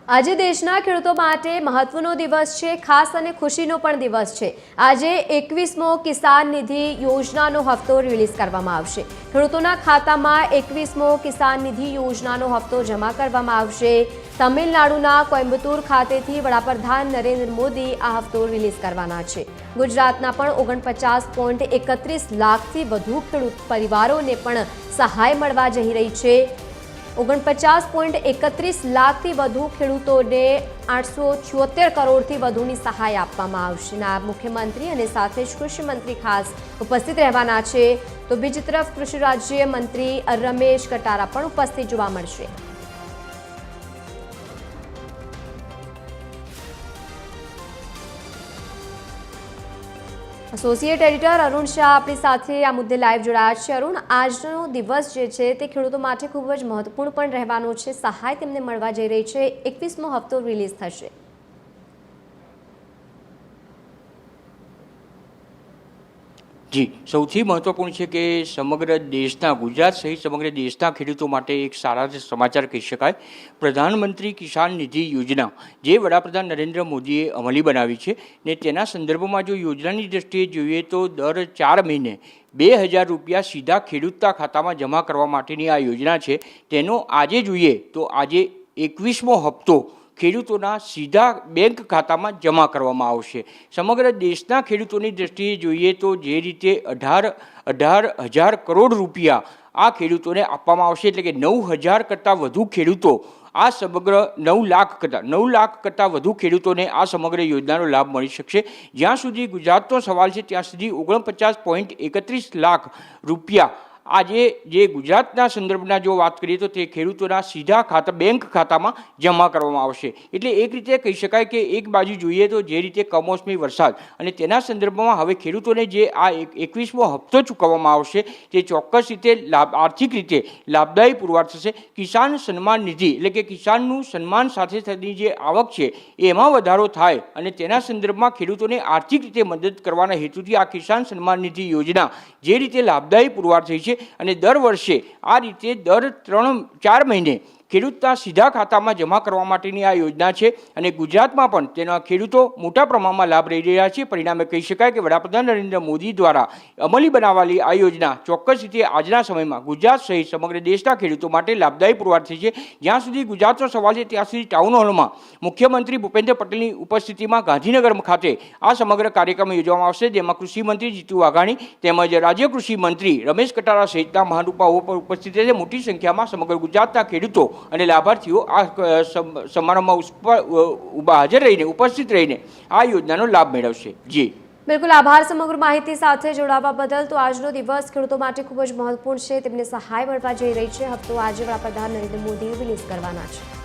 આજે દેશના ખેડૂતો માટે મહત્વનો દિવસ છે, ખાસ અને ખુશીનો પણ દિવસ છે। આજે 21મો કિસાન નિધિ યોજનાનો હપ્તો રિલીઝ કરવામાં આવશે। ખેડૂતોના ખાતામાં 21મો કિસાન નિધિ યોજનાનો હપ્તો જમા કરવામાં આવશે। તમિલનાડુના કોયમ્બતુર ખાતેથી વડાપ્રધાન નરેન્દ્ર મોદી આ હપ્તો રિલીઝ કરવાના છે। ગુજરાતના પણ 49.31 લાખથી વધુ ખેડૂત પરિવારોને પણ સહાય મળવા જઈ રહી છે। 49.31 લાખથી વધુ ખેડૂતોને 876 કરોડથી વધુની સહાય આપવામાં આવશે। નાયબ મુખ્યમંત્રી અને સાથે જ કૃષિ મંત્રી ખાસ ઉપસ્થિત રહેવાના છે। તો બીજી તરફ કૃષિ રાજ્ય મંત્રી રમેશ કટારા પણ ઉપસ્થિત જોવા મળશે। એસોસિએટ એડિટર અરુણ શાહ આપણી સાથે આ મુદ્દે લાઈવ જોડાયા છે। અરુણ, આજનો દિવસ જે છે તે ખેડૂતો માટે ખૂબ જ મહત્વપૂર્ણ પણ રહેવાનો છે। સહાય તેમને મળવા જઈ રહી છે। 21મો હપ્તો રિલીઝ થશે। જી, સૌથી મહત્વપૂર્ણ છે કે સમગ્ર દેશના ગુજરાત સહિત સમગ્ર દેશના ખેડૂતો માટે એક સારા સમાચાર કહી શકાય। પ્રધાનમંત્રી કિસાન નિધિ યોજના જે વડાપ્રધાન નરેન્દ્ર મોદીએ અમલી બનાવી છે ને તેના સંદર્ભમાં જો યોજનાની દ્રષ્ટિએ જોઈએ તો દર 4 મહિને 2000 રૂપિયા સીધા ખેડૂતના ખાતામાં જમા કરવા માટેની આ યોજના છે। તેનો આજે જોઈએ તો આજે 21મો હપ્તો ખેડૂતોના સીધા બેંક ખાતામાં જમા કરવામાં આવશે। સમગ્ર દેશના ખેડૂતોની દ્રષ્ટિએ જોઈએ તો જે રીતે 18,000 કરોડ રૂપિયા આ ખેડૂતોને આપવામાં આવશે, એટલે કે 9,000 કરતાં વધુ ખેડૂતો આ સમગ્ર 9 લાખ કરતાં વધુ ખેડૂતોને આ સમગ્ર યોજનાનો લાભ મળી શકશે। જ્યાં સુધી ગુજરાતનો સવાલ છે ત્યાં સુધી 49.31 લાખ રૂપિયા આજે જે ગુજરાતના સંદર્ભના જો વાત કરીએ તો તે ખેડૂતોના સીધા બેંક ખાતામાં જમા કરવામાં આવશે। એટલે એક રીતે કહી શકાય કે એક બાજુ જોઈએ તો જે રીતે કમોસમી વરસાદ અને તેના સંદર્ભમાં હવે ખેડૂતોને જે આ 21મો હપ્તો ચૂકવવામાં આવશે તે ચોક્કસ રીતે આર્થિક રીતે લાભદાયી પુરવાર થશે। કિસાન સન્માન નિધિ એટલે કે કિસાનનું સન્માન સાથે થતી જે આવક છે એમાં વધારો થાય અને તેના સંદર્ભમાં ખેડૂતોને આર્થિક રીતે મદદ કરવાના હેતુથી આ કિસાન સન્માન નિધિ યોજના જે રીતે લાભદાયી પુરવાર થઈ છે અને દર વર્ષે આ રીતે દર 3-4 મહિને ખેડૂતના સીધા ખાતામાં જમા કરવા માટેની આ યોજના છે અને ગુજરાતમાં પણ તેના ખેડૂતો મોટા પ્રમાણમાં લાભ લઈ રહ્યા છે। પરિણામે કહી શકાય કે વડાપ્રધાન નરેન્દ્ર મોદી દ્વારા અમલી બનાવાયેલી આ યોજના ચોક્કસ રીતે આજના સમયમાં ગુજરાત સહિત સમગ્ર દેશના ખેડૂતો માટે લાભદાયી પુરવાર થઈ છે। જ્યાં સુધી ગુજરાતનો સવાલ છે ત્યાં સુધી ટાઉન હોલમાં મુખ્યમંત્રી ભૂપેન્દ્ર પટેલની ઉપસ્થિતિમાં ગાંધીનગર ખાતે આ સમગ્ર કાર્યક્રમ યોજવામાં આવશે, જેમાં કૃષિ મંત્રી જીતુ વાઘાણી તેમજ રાજ્ય કૃષિ મંત્રી રમેશ કટારા સહિતના મહાનુભાવો પર ઉપસ્થિત રહેશે। મોટી સંખ્યામાં સમગ્ર ગુજરાતના ખેડૂતો અને લાભાર્થીઓ આ સમારંભમાં હાજર રહીને ઉપસ્થિત રહીને આ યોજનાનો લાભ મેળવશે। જી બિલકુલ, આભાર સમગ્ર માહિતી સાથે જોડાવા બદલ। તો આજનો દિવસ ખેડૂતો માટે ખૂબ જ મહત્વપૂર્ણ છે, તેમને સહાય મળવા જઈ રહી છે। હપ્તો આજે વડાપ્રધાન નરેન્દ્ર મોદી રિલીઝ કરવાના છે।